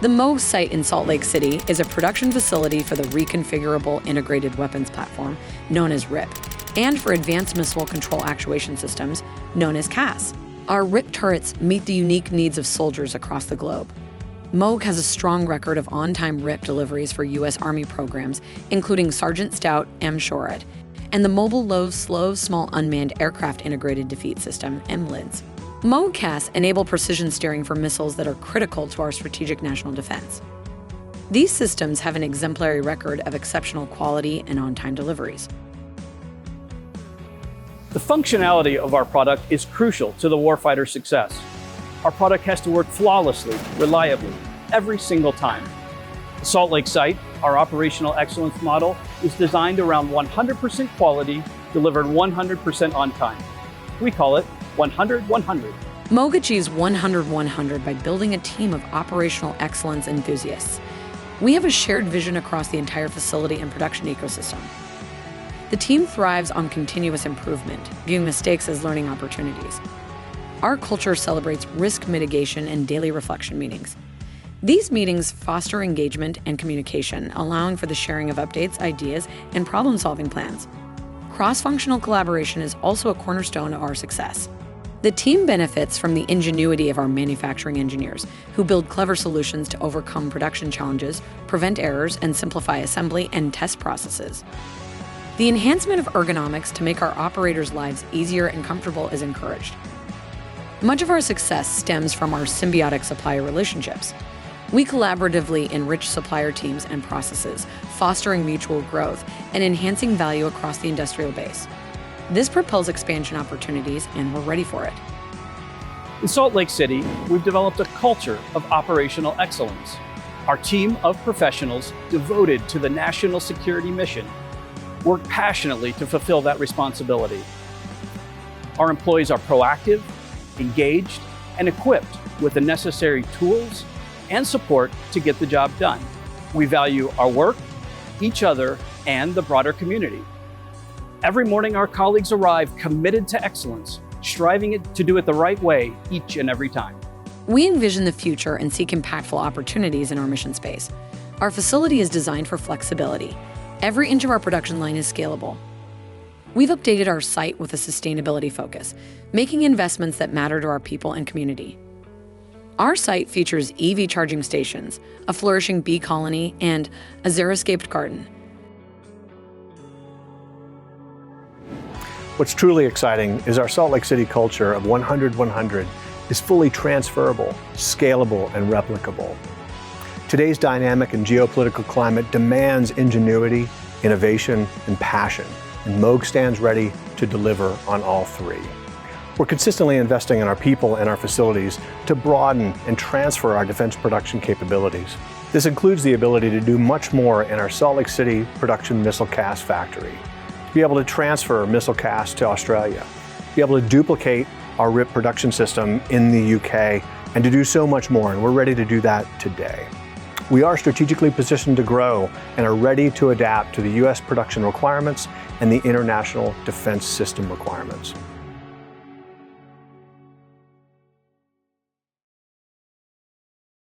The Moog site in Salt Lake City is a production facility for the Reconfigurable Integrated Weapons Platform, known as RIwP, and for Advanced Missile Control Actuation Systems, known as CAS. Our RIwP turrets meet the unique needs of soldiers across the globe. Moog has a strong record of on-time RIwP deliveries for U.S. Army programs, including Sergeant Stout M-SHORAD, and the Mobile Low Slow Small Unmanned Aircraft Integrated Defeat System, MLIDS. Moog CAS enable precision steering for missiles that are critical to our strategic national defense. These systems have an exemplary record of exceptional quality and on-time deliveries. The functionality of our product is crucial to the warfighter's success. Our product has to work flawlessly, reliably, every single time. The Salt Lake site, our operational excellence model, is designed around 100% quality, delivered 100% on time. We call it 100-100. Moog achieves 100-100 by building a team of operational excellence enthusiasts. We have a shared vision across the entire facility and production ecosystem. The team thrives on continuous improvement, viewing mistakes as learning opportunities. Our culture celebrates risk mitigation and daily reflection meetings. These meetings foster engagement and communication, allowing for the sharing of updates, ideas, and problem-solving plans. Cross-functional collaboration is also a cornerstone of our success. The team benefits from the ingenuity of our manufacturing engineers, who build clever solutions to overcome production challenges, prevent errors, and simplify assembly and test processes. The enhancement of ergonomics to make our operators' lives easier and comfortable is encouraged. Much of our success stems from our symbiotic supplier relationships. We collaboratively enrich supplier teams and processes, fostering mutual growth and enhancing value across the industrial base. This propels expansion opportunities, and we're ready for it. In Salt Lake City, we've developed a culture of operational excellence. Our team of professionals devoted to the national security mission work passionately to fulfill that responsibility. Our employees are proactive, engaged, and equipped with the necessary tools and support to get the job done. We value our work, each other, and the broader community. Every morning, our colleagues arrive committed to excellence, striving to do it the right way each and every time. We envision the future and seek impactful opportunities in our mission space. Our facility is designed for flexibility. Every inch of our production line is scalable. We've updated our site with a sustainability focus, making investments that matter to our people and community. Our site features EV charging stations, a flourishing bee colony, and a xeriscaped garden. What's truly exciting is our Salt Lake City culture of 100-100 is fully transferable, scalable, and replicable. Today's dynamic and geopolitical climate demands ingenuity, innovation, and passion, and Moog stands ready to deliver on all three. We're consistently investing in our people and our facilities to broaden and transfer our defense production capabilities. This includes the ability to do much more in our Salt Lake City production missile cast factory, to be able to transfer missile cast to Australia, be able to duplicate our RIwP production system in the UK, and to do so much more, and we're ready to do that today. We are strategically positioned to grow and are ready to adapt to the US production requirements and the international defense system requirements.